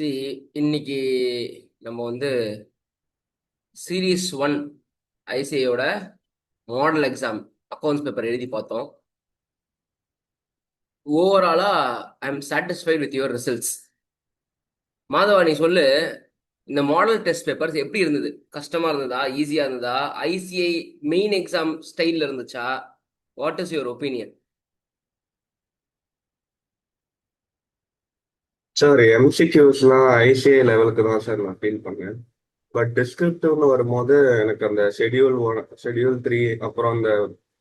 C இன்னைக்கு நம்ம வந்து சீரீஸ் 1 ஐசிஐயோட மாடல் எக்ஸாம் அக்கௌண்ட்ஸ் பேப்பர் எழுதி பார்த்தோம். ஓவராலா I am satisfied with your results. மாதவா, நீ சொல்லு, இந்த மாடல் டெஸ்ட் பேப்பர்ஸ் எப்படி இருந்தது? கஷ்டமா இருந்ததா, ஈஸியா இருந்ததா? ஐசிஐ மெயின் எக்ஸாம் ஸ்டைல்ல இருந்துச்சா? What is your opinion? Sir எம்சிக்யூஸ்லாம் ஐசிஐ லெவலுக்கு தான் சார் நான் ஃபீல் பண்ணேன். பட் டிஸ்கிரிப்டிவ்னு வரும்போது எனக்கு அந்த ஷெட்யூல் 3 அப்புறம் அந்த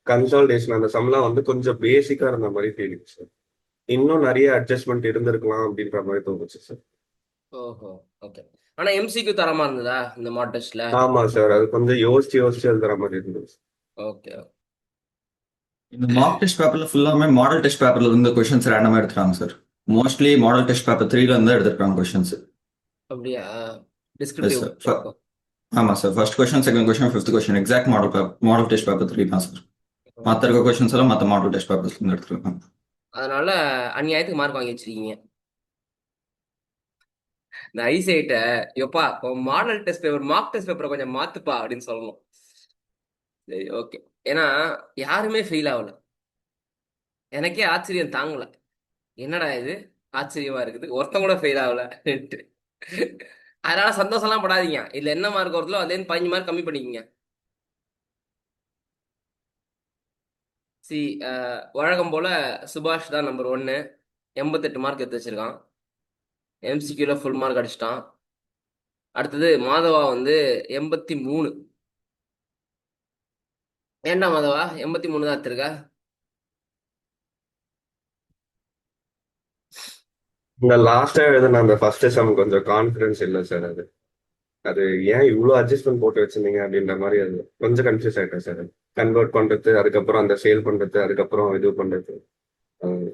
கன்சால்டேஷன் அந்த சம்லாம் வந்து கொஞ்சம் பேசிக்காக இருந்த மாதிரி ஃபீலிங் சார். இன்னும் நிறைய அட்ஜஸ்ட்மெண்ட் இருந்திருக்கலாம் அப்படின்ற மாதிரி தோணுச்சு சார். ஓஹோ, ஓகே. ஆனா எம்சிக்யூ தரமா இருந்ததா இந்த மாடல் டெஸ்ட்ல? ஆமாம் சார், அது கொஞ்சம் யோசிச்சு யோசிச்சு எழுதுற மாதிரி இருந்தது. ஓகே. இந்த மார்க் டெஸ்ட் பேப்பர்ல ஃபுல்லாமே மாடல் டெஸ்ட் பேப்பர்ல இருந்து கொஸ்டின்ஸ் ரேண்டமா எடுத்துறாங்க sir. Mostly model test paper 3ல இருந்து எடுத்துருக்காங்க கொஸ்டின்ஸ். அப்படியா? Yes descriptive sir. ஆமா sir, first question, second question, fifth question exact model test paper 3 தான் சார். மற்ற இருக்க கொஸ்டின்ஸ் எல்லாம் மற்ற மாடல் டெஸ்ட் பேப்பர்ஸ்ல இருந்து எடுத்துருக்காங்க. அதனால அநியாயத்துக்கு மார்க் வாங்கி வச்சிருக்கீங்க. இந்த ஐசைட்ட எப்பா model test paper mark test பேப்பரை கொஞ்சம் மாத்துப்பா அப்படின்னு சொல்லணும். சரி, ஓகே. ஏன்னா யாருமே ஃபெயில் ஆகல. எனக்கே ஆச்சரியம் தாங்கல. என்னடா இது, ஆச்சரியமா இருக்குது, ஒருத்தன் கூட ஃபெயில் ஆகல. அதனால சந்தோஷம்லாம் படாதீங்க. இதுல என்ன மார்க் வருதோ அதுல இருந்து 15 மார்க் கம்மி பண்ணிக்கங்க. சி வழக்கம் போல சுபாஷ் தான் நம்பர் 1, 88 மார்க் எடுத்து வச்சிருக்கான். எம்சிக்யூல ஃபுல் மார்க் அடிச்சிட்டான். அடுத்தது மாதவா வந்து 83. ஏன்டா மாதவா 83 தான் எடுத்திருக்க? இந்த லாஸ்டா எழுதுன அந்த ஃபர்ஸ்ட் சம் கொஞ்சம் கான்ஃபிடன்ஸ் இல்லை சார். அது அது ஏன் இவ்வளோ அட்ஜஸ்ட்மெண்ட் போட்டு வச்சிருந்தீங்க அப்படின்ற மாதிரி அது கொஞ்சம் கன்ஃபியூஸ் ஆயிட்டேன் சார். கன்வெர்ட் பண்றது, அதுக்கப்புறம் அந்த சேல் பண்றது, அதுக்கப்புறம் இது பண்றது, அஹ்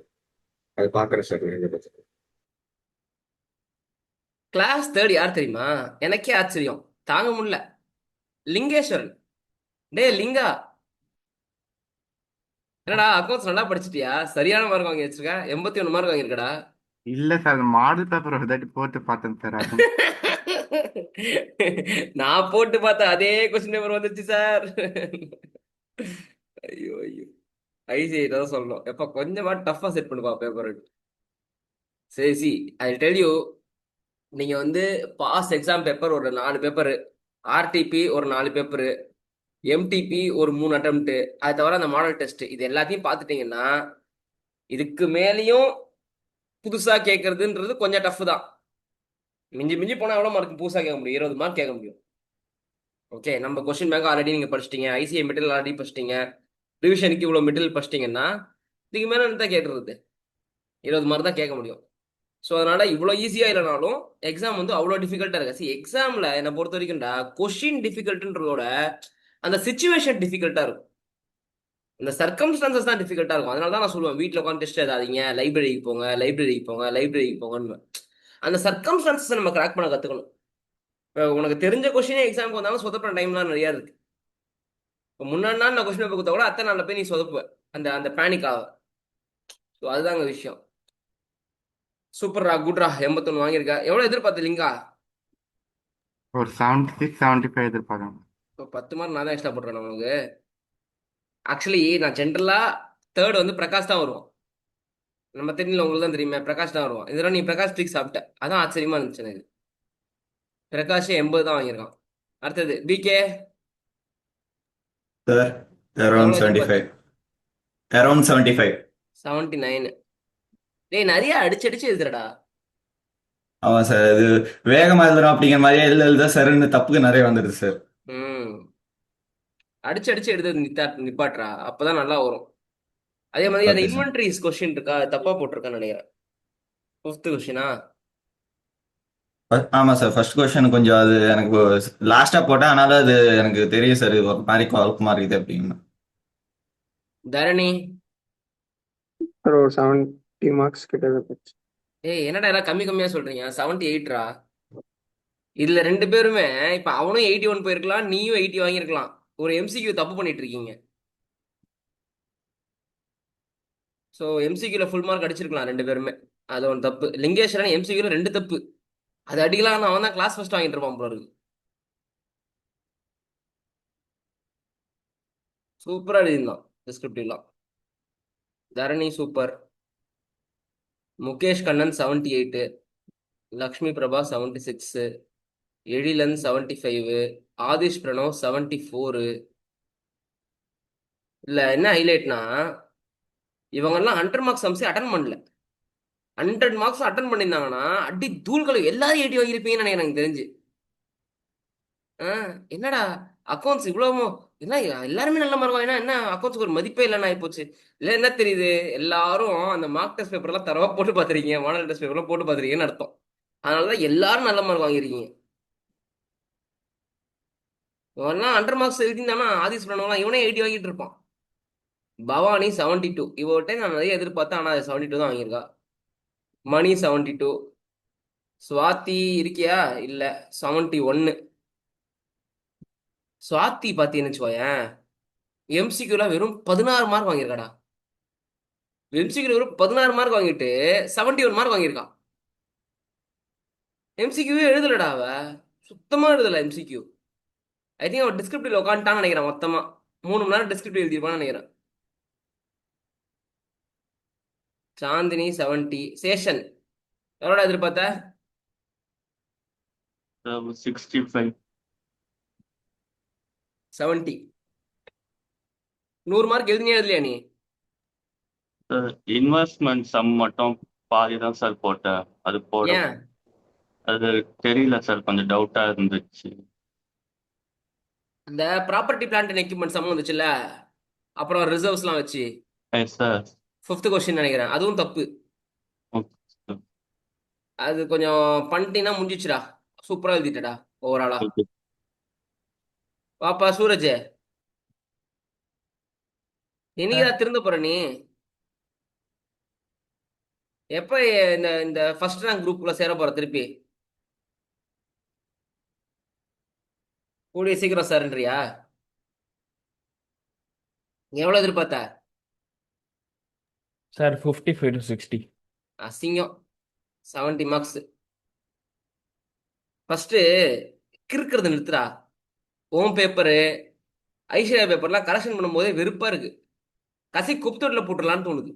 அது பாக்குறேன் சார். நீங்க கிளாஸ் தேர்ட் யார் தெரியுமா? எனக்கே ஆச்சரியம் தாங்க முடியல. லிங்கேஸ்வரன். டே லிங்கா, என்னடா அக்கௌண்ட்ஸ் நல்லா படிச்சிட்டியா? சரியான மார்க் வாங்கி வச்சிருக்க, 81 மார்க் வாங்கியிருக்கடா. இல்ல சார், மாடல் பேப்பர் ஒரு தாட்டி போட்டு பார்த்தேன் சார். அது நான் போட்டு பார்த்தேன், அதே கொஸ்டின் பேப்பர் வந்துச்சு சார். ஐயோ ஐயோ, ஐசிஐ தான் சொல்லணும். எப்ப கொஞ்சமா டஃபா செட் பண்ணுப்பா பேப்பர். சரி, சி ஐ டெல் யூ. நீங்க வந்து பாஸ் எக்ஸாம் பேப்பர் ஒரு 4 பேப்பர், ஆர்டிபி ஒரு 4 பேப்பர், எம்டிபி ஒரு 3 அட்டம்ப்ட், அது தவிர அந்த மாடல் டெஸ்ட், இது எல்லாத்தையும் பார்த்துட்டீங்கன்னா இதுக்கு மேலேயும் புதுசா கேட்கறதுன்றது கொஞ்சம் டஃப் தான். மிஞ்சி மிஞ்சி போனா எவ்வளவு மார்க் புதுசா கேட்க முடியும்? 20 மார்க் கேட்க முடியும். ஓகே, நம்ம கொஸ்டின் பேங்க் ஆல்ரெடி நீங்க படிச்சிட்டீங்க, ஐசிஐ மெட்டீரியல் ஆல்ரெடி படிச்சிட்டீங்க, ரிவிஷனுக்கு இவ்வளவு மெட்டீரியல் படிச்சிட்டீங்கன்னா இதுக்கு மேல என்ன கேட்டுறது? 20 மார்க் தான் கேட்க முடியும். ஸோ அதனால இவ்வளோ ஈஸியா இல்லைனாலும் எக்ஸாம் வந்து அவ்வளோ டிஃபிகல்ட்டா இருக்கு. சி எக்ஸாம்ல என்னை பொறுத்த வரைக்கும்டா கொஸ்டின் டிஃபிகல்ட்ன்றதோட அந்த சுச்சுவேஷன் டிஃபிகல்ட்டா இருக்கும். இந்த சர்க்கம்ஸ்டான்சஸ் தான் டிஃபிகல்ட்டா இருக்கும். அதனால தான் நான் சொல்லுவேன், வீட்டில் உட்காந்து டெஸ்ட் எழுதாதீங்க, லைப்ரரிக்கு போங்க, லைப்ரரிக்கு போங்க, லைப்ரரிக்கு போங்கன்னு. அந்த சர்க்கம்ஸ்டான்சஸ் நம்ம கிராக் பண்ண கத்துக்கணும். இப்போ உனக்கு தெரிஞ்ச கொஸ்டினே எக்ஸாமுக்கு வந்தாலும் சொதப்புற டைம்லாம் நிறையா இருக்கு. இப்போ முன்னாடி நாள் நான் கொஸ்டின் பேப்பர் கொடுத்தா கூட அத்தனை நாளில் போய் நீ சொதப்புவ, அந்த அந்த பேனிக் ஆக. ஸோ அதுதாங்க விஷயம். சூப்பர்ரா, குட்ரா, 81 வாங்கியிருக்க. எவ்வளோ எதிர்பார்த்து லிங்கா? ஒரு 76 75 எதிர்பார்க்கணும். இப்போ 10 மார்க் நான் தான் எக்ஸ்ட்ரா போட்டுறேன் உங்களுக்கு. ஆக்சுவலி நான் ஜென்ரலா தேர்ட் வந்து பிரகாஷ் தான் வருவோம். நம்ம தெரியல, உங்களுக்கு தான் தெரியுமே, பிரகாஷ் தான் வருவான். இதெல்லாம் நீ பிரகாஷ் ட்ரிக் சாப்பிட்ட, அதான் ஆச்சரியமா இருந்துச்சு எனக்கு. பிரகாஷ் 80 தான் வாங்கியிருக்கான். அடுத்தது பிகே. சார் அரௌண்ட் எவ்வளோ எதிர்பார்த்து? 75. அரௌண்ட் 75. 79. டேய், நிறைய அடிச்சு அடிச்சு எழுதுறடா. ஆமா சார், இது வேகமா எழுதுறோம் அப்படிங்கிற மாதிரியே எழுத சருன்னு தப்புக்கு நிறைய வந்துடுது சார். ம், அடிச்சு அடிச்சு எடுத்து நிப்பாட்டுறா, அப்பதான் நல்லா வரும். அதே மாதிரி அந்த ஓகே சார். இன்வென்ட்ரிஸ் கொஸ்டின் இருக்கா, அது தப்பா போட்டிருக்கான்னு நினைக்கிறேன். 5th கொஸ்டினா? ஆமா சார், ஃபர்ஸ்ட் கொஸ்டின் கொஞ்சம் அது எனக்கு லாஸ்டா போட்டேன், அதனால அது எனக்கு தெரியும் சார், இது ஒரு மாதிரி குழப்பமா இருக்குது அப்படின்னு. தரணி. ஒரு 70 மார்க்ஸ் கிட்ட இருந்துச்சு. ஏய், என்னடா எல்லாம் கம்மி கம்மியா சொல்றீங்க? 78ரா. இதுல ரெண்டு பேருமே, இப்ப அவனும் 81 போயிருக்கலாம், நீயும் 80 வாங்கியிருக்கலாம். ஒரு எம்சிக்யூ தப்பு பண்ணிட்டு இருக்கீங்க. ஸோ எம்சிக்யூல ஃபுல் மார்க் அடிச்சிருக்கலாம் ரெண்டு பேருமே. அது ஒன்று தப்பு. லிங்கேஸ்வரன் எம்சிக்யூல 2 தப்பு. அது அடிக்கலாம், அவன் தான் கிளாஸ் ஃபர்ஸ்ட் வாங்கிட்டு இருப்பான் போல இருக்கு. சூப்பரா எழுதியிருந்தான் டிஸ்கிரிப்டிவ்லாம். தரணி சூப்பர். முகேஷ் கண்ணன் 78, லக்ஷ்மி பிரபா 76, எழிலன் 75, ஆதிஷ் பிரணவ் 74. இல்ல என்ன ஹைலைட்னா, இவங்கெல்லாம் 100 மார்க்ஸ் சம்ஸே அட்டன் பண்ணல. 100 மார்க்ஸ் அட்டன் பண்ணியிருந்தாங்கன்னா அடி தூள்களை எல்லாரும் 80 வாங்கியிருப்பீங்கன்னு நினைக்கிறேன் எனக்கு தெரிஞ்சு. என்னடா அக்கௌண்ட்ஸ் இவ்வளவு என்ன எல்லாருமே நல்ல மார்க் வாங்கினா என்ன அக்கௌண்ட்ஸ்க்கு ஒரு மதிப்பே இல்லைன்னு ஆயிப்போச்சு. இல்ல என்ன தெரியுது, எல்லாரும் அந்த மார்க் டெஸ்ட் பேப்பர் எல்லாம் தரவா போட்டு பாத்துருக்கீங்க, மாடல் டெஸ்ட் பேப்பர் எல்லாம் போட்டு பாத்துருக்கீங்கன்னு அர்த்தம். அதனாலதான் எல்லாரும் நல்ல மார்க் வாங்கியிருக்கீங்க. இவெல்லாம் 100 மார்க்ஸ் எழுதியிருந்தானா ஆதிஸ் பண்ணவங்களாம் இவனே 80 வாங்கிட்டு இருப்பான். பவானி 72, இவர்கிட்ட நான் நிறைய எதிர்பார்த்தேன், ஆனா 72 தான் வாங்கியிருக்கா. மணி 72, சுவாதி இருக்கியா இல்ல 71. சுவாதி பாத்தீங்கன்னு வச்சுக்கோயேன், எம்சிக்யூல வெறும் 16 மார்க் வாங்கியிருக்காடா. எம்சிக்யூல வெறும் 16 மார்க் வாங்கிட்டு 71 மார்க் வாங்கியிருக்கான். எம்சிக்யூவே எழுதலடா அவ, சுத்தமா எழுதல எம்சிக்யூ. ஐ திங்க் அவன் டிஸ்கிரிப்டிவ்ல உட்காந்துட்டான்னு நினைக்கிறேன். மொத்தமா 3 மணி நேரம் டிஸ்கிரிப்டிவ் எழுதிருப்பான்னு நினைக்கிறேன். சாந்தினி 70. சேஷன் எவ்வளோடா எதிர்பார்த்த? 65. 70. 100 மார்க் எழுதினே எழுதலையா நீ? இன்வெஸ்ட்மெண்ட் சம் மட்டும் பாதி தான் சார் போட்டேன். அது போட ஏன்? அது தெரியல சார், கொஞ்சம் டவுட்டா இருந்துச்சு. அந்த ப்ராப்பர்ட்டி பிளான்ட் அண்ட் எக்யூப்மெண்ட் சம்மந்தம் வந்துச்சுல்ல, அப்புறம் ரிசர்வ்ஸ்லாம் வச்சு எஸ் சார். 5th கொஸ்டின் நினைக்கிறேன், அதுவும் தப்பு. Okay sir. அது கொஞ்சம் பண்ணிட்டீங்கன்னா முடிஞ்சிச்சுடா. சூப்பரா எழுதிட்டடா ஓவராலா. ஓகே. பாப்பா சூரஜ், என்னைக்குதான் திருந்த போற நீ? எப்ப இந்த இந்த ஃபர்ஸ்ட் ரேங்க் குரூப்ல சேர போற திருப்பி? கூடிய சீக்கிரம் சார்ன்றியா? எவ்வளவு எதிர்பார்த்த? Sir 55 to 60. அசிங்கம். 70 மார்க்ஸ். ஃபர்ஸ்ட் கிறுக்கிறது நிறுத்துடா. ஓம் பேப்பரு ஐஸ்வர்யா பேப்பர்லாம் கரெக்ஷன் பண்ணும்போதே வெறுப்பா இருக்கு. கசி குப்தொட்டில போட்டுடலான்னு தோணுது.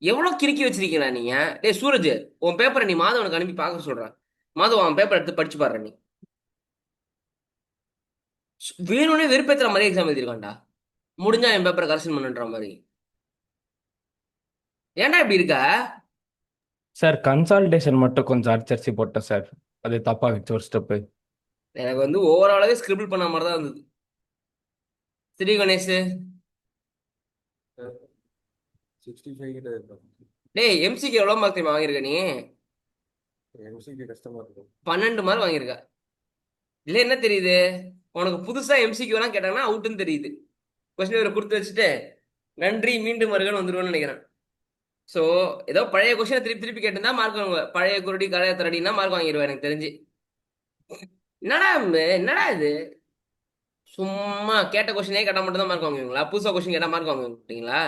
எவ்வளவு கிறுக்கி வச்சிருக்கீங்களா நீங்க? டேய் சூரஜ், உன் பேப்பரை நீ மாதவனுக்கு அனுப்பி பார்க்க சொல்றேன். மாதவன் அவன் பேப்பர் எடுத்து படிச்சு பாடுற நீ. வேணும்னே வெறுப்பேத்துற மாதிரி எக்ஸாம் எழுதிருக்கான்டா. முடிஞ்சா என் பேப்பரை கரெக்ஷன் பண்ணுன்ற மாதிரி. ஏன்டா இப்படி இருக்க? சார் கன்சால்டேஷன் மட்டும் கொஞ்சம் அடிச்சரிச்சு போட்டேன் சார். அது தப்பா வச்சு ஒரு ஸ்டெப்பு. எனக்கு வந்து ஓவராலாவே ஸ்கிரிபிள் பண்ண மாதிரி தான் இருந்தது. ஸ்ரீ கணேஷ், 65 கிட்ட இருக்கும். டேய் எம்சிக்கு எவ்வளவு மார்க் தெரியுமா வாங்கியிருக்க நீ? எம்சிக்கு கஷ்டமா இருக்கும். 12 மார்க் வாங்கியிருக்க. இல்ல என்ன தெரியுது, உனக்கு புதுசா எம்சிக்கு எல்லாம் கேட்டாங்கன்னா அவுட்டுன்னு தெரியுது. கொஸ்டின் பேப்பர் கொடுத்து வச்சுட்டு நன்றி மீண்டும் வருகன்னு வந்துருவேன்னு நினைக்கிறேன். ஸோ ஏதோ பழைய கொஸ்டினை திருப்பி திருப்பி கேட்டிருந்தா மார்க் வாங்குவேன். பழைய குருடி கரைய தரடினா மார்க் வாங்கிடுவேன் எனக்கு தெரிஞ்சு. என்னடா என்னடா இது, சும்மா கேட்ட கொஸ்டினே கேட்டா மட்டும் தான் மார்க் வாங்குவீங்களா? புதுசா கொஸ்டின் கேட்டா மார்க் வாங்க மாட்டீங்களா?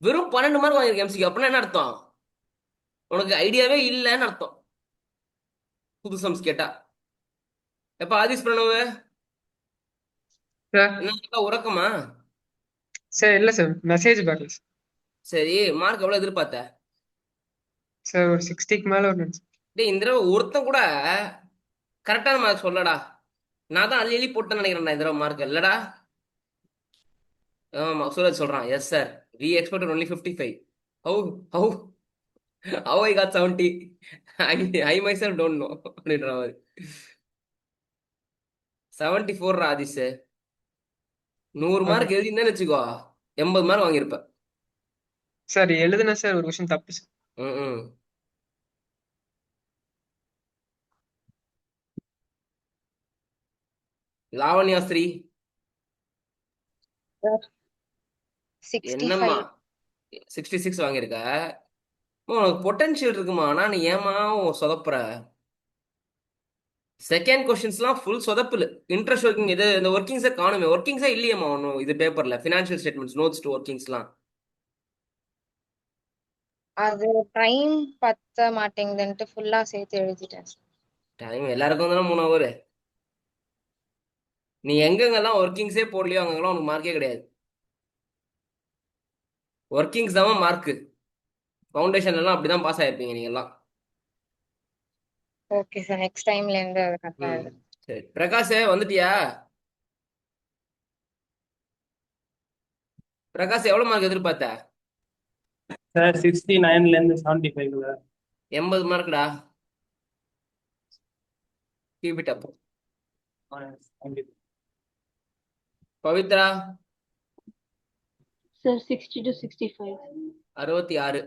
வெறும் 12 மார்க் வாங்கியிருக்க எம்சிக்கு, அப்படின்னா என்ன அர்த்தம்? உனக்கு ஐடியாவே இல்லைன்னு அர்த்தம் புது சம்ஸ் கேட்டா. எப்ப ஆதிஷ் பிரணவ் சார் என்ன உறக்கமா? சார் இல்லை சார், மெசேஜ் பார்க்கல சார். சரி, மார்க் எவ்வளவு எதிர்பார்த்த? சார் ஒரு 60க்கு மேலே வரணும் சார். டேய் இந்த தடவை ஒருத்தன் கூட கரெக்டான மார்க் சொல்லடா. நான் தான் அள்ளி அள்ளி போட்டேன்னு நினைக்கிறேன்டா இந்த தடவை மார்க் இல்லடா. ஆமா சூரஜ் சொல்றான், yes sir we expected only 55. How how how I got 70? I myself don't know அப்படின்ற மாதிரி. 74 ஆதிஷ். 100 ஓகே மார்க் எழுதிருந்தேன்னு வச்சுக்கோ, 80 மார்க் வாங்கியிருப்ப. சார், எழுதுனேன் சார், ஒரு விஷயம் தப்பு சார். ம். லாவண்யாஸ்ரீ, என்னம்மா 65. 66 வாங்கியிருக்க? உனக்கு பொட்டன்ஷியல் இருக்குமா, ஆனா நீ ஏமா சொதப்புற? செகண்ட் கொஸ்டின்ஸ்லாம் ஃபுல் சொதப்புல. இன்ட்ரெஸ்ட் ஒர்க்கிங் இது இந்த ஒர்க்கிங்ஸே காணுமே, ஒர்க்கிங்ஸே இல்லையம்மா ஒன்றும் இது பேப்பர்ல. ஃபினான்ஷியல் ஸ்டேட்மெண்ட்ஸ் நோட்ஸ் டு ஒர்க்கிங்ஸ்லாம் அது டைம் பத்த மாட்டேங்குதுன்ட்டு ஃபுல்லா சேர்த்து எழுதிட்டேன் sir. டைம் எல்லாருக்கும் தானே 3 ஹவர். நீ எங்கெங்கெல்லாம் ஒர்க்கிங்ஸே போடலையோ அங்கெல்லாம் உனக்கு மார்க்கே கிடையாது. ஒர்க்கிங்ஸ் தான் மார்க்கு. ஃபவுண்டேஷன்லாம் அப்படிதான் பாஸ் ஆயிருப்பீங்க நீங்க எல்லாம். ஓகே சார், நெக்ஸ்ட் டைம்ல இருந்து அதை கரெக்டா ம் எழுதுறேன். சரி பிரகாஷ் வந்துட்டியா? பிரகாஷ் எவ்வளவு மார்க் எதிர்பார்த்த? சார் 69ல இருந்து 75 சார். 80 மார்க்டா. Keep it up. Pavithra sir 60 to 65. 66.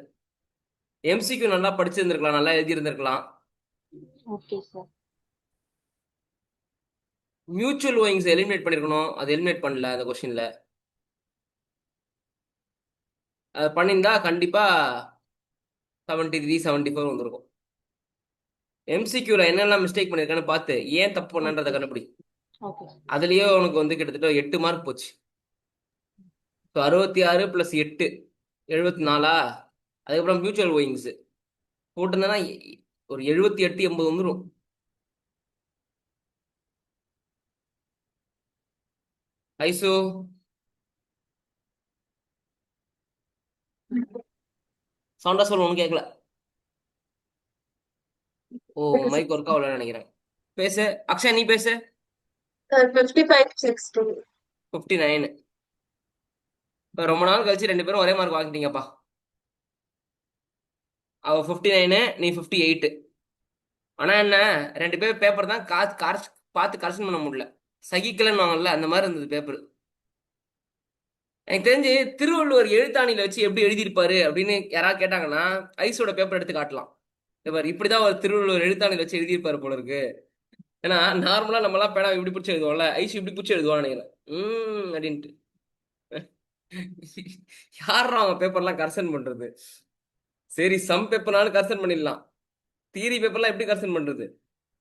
MCQ நல்லா படிச்சிருந்திருக்கலாம், நல்லா எழுதியிருந்திருக்கலாம். Okay sir. Mutual owings eliminate பண்ணிருக்கணும், அது எலிமினேட் பண்ணல அந்த கொஸ்டின்ல. அது பண்ணியிருந்தா கண்டிப்பா 73 74 வந்திருக்கும். எம்சிக்யூல என்னெல்லாம் மிஸ்டேக் பண்ணிருக்கான்னு பார்த்து ஏன் தப்பு பண்ணன்றதை கண்டுபிடி. Okay sir. அதுலயே உனக்கு வந்து கிட்டத்தட்ட 8 மார்க் போச்சு. 66 + 8 74. அதுக்கப்புறம் மியூச்சுவல் ஓயிங்ஸ் போட்டிருந்தேன்னா ஒரு 78 80 வந்துடும். ஐசு சவுண்டா சொல்ல ஒன்றும் கேட்கல. ஓ மைக் ஒர்க் ஆகலன்னு நினைக்கிறேன். பேசு அக்ஷய், நீ பேசு. சார் 55 60. 59. இப்போ ரொம்ப நாள் கழிச்சு 2 பேரும் ஒரே மார்க் வாங்கிட்டீங்கப்பா. அவ 59, நீ 58. ஆனா என்ன, 2 பேர் பேப்பர் தான் பார்த்து கரெக்ஷன் பண்ண முடியல. சகிக்கலன்னு வாங்கல, அந்த மாதிரி இருந்தது பேப்பர். எனக்கு தெரிஞ்சு திருவள்ளுவர் எழுத்தாணியில வச்சு எப்படி எழுதியிருப்பாரு அப்படின்னு யாராவது கேட்டாங்கன்னா ஐஸோட பேப்பர் எடுத்து காட்டலாம். இப்படிதான் ஒரு திருவள்ளுவர் எழுத்தாணியில வச்சு எழுதியிருப்பாரு போல இருக்கு. ஏன்னா நார்மலா நம்ம எல்லாம் பேனா இப்படி பிடிச்சி எழுதுவோம்ல, ஐஸ் இப்படி பிடிச்சி எழுதுவான்னு நினைக்கிறேன். அப்படின்ட்டு யாரா அவன் பேப்பர்லாம் கரெக்ஷன் பண்றது? சரி, சம் பேப்பர்னாலும் கரெக்ஷன் பண்ணிடலாம், தியரி பேப்பர்லாம் எப்படி கரெக்ஷன் பண்றது?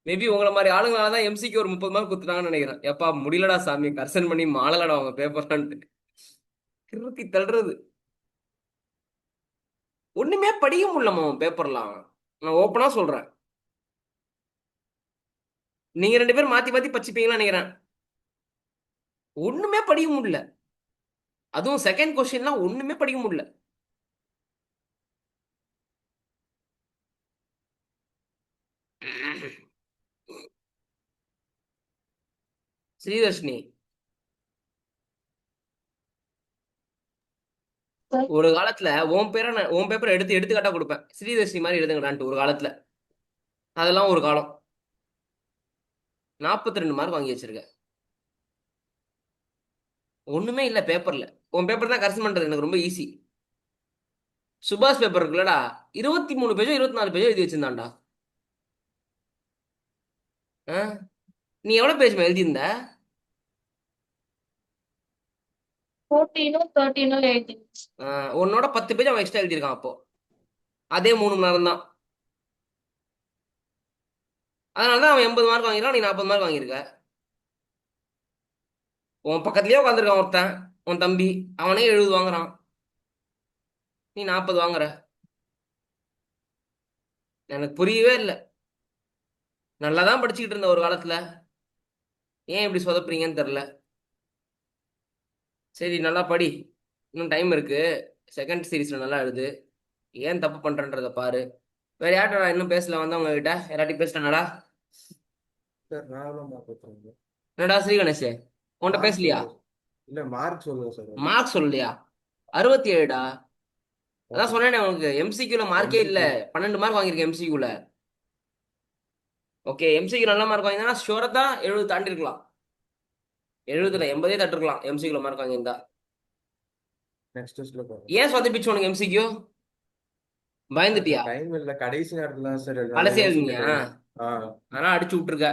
மேபி உங்களை மாதிரி ஆளுங்களால தான் எம்சிக்கு ஒரு 30 மார்க் கொடுத்துட்டாங்கன்னு நினைக்கிறேன். எப்பா முடியலடா சாமி, கரெக்ஷன் பண்ணி மாளலடா அவங்க பேப்பர்லான்ட்டு கிறுக்கி தள்ளுறது. ஒண்ணுமே படிக்க முடியலமா அவன் பேப்பர்லாம். நான் ஓப்பனா சொல்றேன், நீங்க 2 பேரும் மாத்தி மாத்தி படிச்சுப்பீங்களா நினைக்கிறேன். ஒண்ணுமே படிக்க முடியல. அதுவும் செகண்ட் கொஸ்டின்லாம் ஒண்ணுமே படிக்க முடியல. ஸ்ரீதர்ஷினி, ஒரு காலத்துல உன் பேப்பரை எடுத்து எடுத்துக்காட்டா கொடுப்பேன், ஸ்ரீதர்ஷினி மாதிரி எழுதுங்கடான்ட்டு ஒரு காலத்துல. அதெல்லாம் ஒரு காலம். 42 மார்க் வாங்கி வச்சிருக்க. ஒண்ணுமே இல்ல பேப்பர்ல. உன் பேப்பர் தான் கரெக்ஷன் பண்றது எனக்கு ரொம்ப ஈஸி. சுபாஷ் பேப்பர் இருக்குல்லடா, 23 பேஜோ 24 பேஜோ எழுதி வச்சிருந்தான்டா. நீ எவ்வளவு பேஜ் எழுதியிருந்த? 14 13 18. உன்னோட 10 பேஜ் அவன் எக்ஸ்ட்ரா எழுதியிருக்கான். அப்போ அதே 3 மணி நேரம் தான். அதனாலதான் அவன் 80 மார்க் வாங்கிருக்கான், நீ 40 மார்க் வாங்கியிருக்க. உன் பக்கத்துலயே உட்காந்துருக்கான் ஒருத்தன், உன் தம்பி, அவனே 70 வாங்குறான், நீ 40 வாங்குற. எனக்கு புரியவே இல்லை. நல்லாதான் படிச்சுக்கிட்டு இருந்த ஒரு காலத்துல, ஏன் இப்படி சொதப்புறீங்கன்னு தெரியல. சரி நல்லா படி, இன்னும் டைம் இருக்கு. செகண்ட் சீரீஸ்ல நல்லா எழுது. ஏன் தப்பு பண்றன்றத பாரு. வேற யார்டா இன்னும் பேசல வந்தவங்க கிட்ட? யாராட்டி பேசிட்டானடா? சார் நான் பார்த்துருங்க. என்னடா ஸ்ரீ கணேஷ், உன்கிட்ட பேசலையா? இல்ல மார்க் சொல்லுங்க சார். மார்க் சொல்லலையா? 67டா. அதான் சொன்னேனே உனக்கு, எம்சிக்யூல மார்க்கே இல்ல. 12 மார்க் வாங்கியிருக்கேன் எம்சிக்யூல. ஓகே, எம்சிக்யூ நல்ல மார்க் வாங்கினா ஷுவரா 70 தாண்டி இருக்கலாம். 70 80 தட்டிருக்கலாம் எம்சிக்யூல மார்க் வாங்கியிருந்தா. நெக்ஸ்ட் டெஸ்ட்ல பாருங்க. ஏன் சொதப்பிச்சு உனக்கு எம்சிக்யூ? பயந்துட்டியா? டைம் இல்ல, கடைசி நேரத்துல தான் சார் கடைசியா எழுதுனியா? ஆனா அடிச்சு விட்டுருக்க.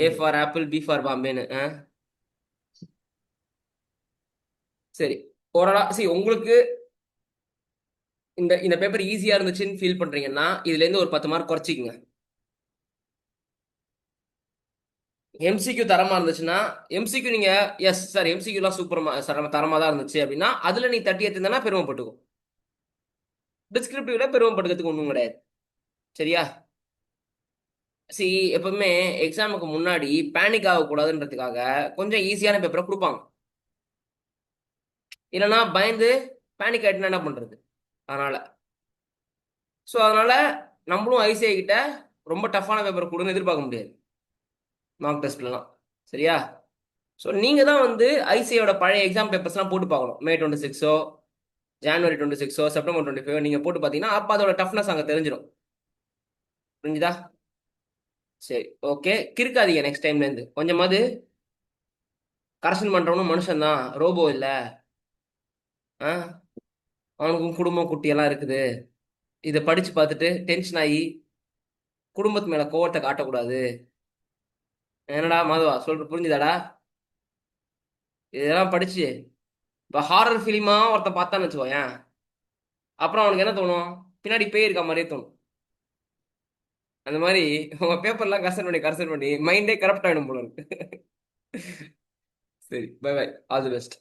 A for apple, B for பாம்பேன்னு. சரி, ஓரளா உங்களுக்கு இந்த பேப்பர் ஈஸியா இருந்துச்சுன்னு ஃபீல் பண்றீங்கன்னா இதுல இருந்து ஒரு 10 மார்க் குறைச்சிக்கங்க. எம்சிக்யூ தரமா இருந்துச்சுன்னா, எம்சிக்யூ நீங்க எஸ் சார் எம்சிக்யூலாம் சூப்பர் தரமா தான் இருந்துச்சு அப்படின்னா அதுல நீ 30 எடுத்திருந்தா பெருமைப்பட்டுக்கும். டிஸ்கிரிப்டிவ்ல பெருமைப்படுறதுக்கு ஒன்றும் கிடையாது. சரியா? சி, எப்பவுமே எக்ஸாமுக்கு முன்னாடி பேனிக் ஆகக்கூடாதுன்றதுக்காக கொஞ்சம் ஈஸியான பேப்பரை கொடுப்பாங்க. இல்லைன்னா பயந்து பேனிக் ஆகிட்டுனா என்ன பண்றது? அதனால அதனால நம்மளும் ஐசிஐ கிட்ட ரொம்ப டஃப்பான பேப்பர் கொடுன்னு எதிர்பார்க்க முடியாது மார்க் டெஸ்ட்லாம். சரியா? ஸோ நீங்க தான் வந்து ஐசிஐயோட பழைய எக்ஸாம் பேப்பர்ஸ்லாம் போட்டு பார்க்கணும். May 26 January 26 September 25 நீங்க போட்டு பார்த்தீங்கன்னா அப்போ அதோட டஃப்னஸ் அங்கே தெரிஞ்சிடும். புரிஞ்சுதா? சரி, ஓகே. கிறுக்காதீங்க நெக்ஸ்ட் டைம்லேருந்து. கொஞ்சமாவது கரெக்ஷன் பண்ணுறவனும் மனுஷன் தான், ரோபோ இல்லை. ஆ, அவனுக்கும் குடும்பம் குட்டியெல்லாம் இருக்குது. இதை படித்து பார்த்துட்டு டென்ஷன் ஆகி குடும்பத்து மேலே கோவத்தை காட்டக்கூடாது. என்னடா மாதவா சொல்ற, புரிஞ்சுதாடா? இதெல்லாம் படிச்சு இப்போ ஹாரர் ஃபிலிமா ஒருத்தன் பார்த்தான்னு வச்சுக்கோயேன், அப்புறம் அவனுக்கு என்ன தோணும்? பின்னாடி பேய் இருக்க மாதிரியே தோணும். அந்த மாதிரி உங்க பேப்பர்லாம் கரெக்ஷன் பண்ணி மைண்டே கரப்ட் ஆகிடும் போல இருக்கு. சரி, bye bye, all the best.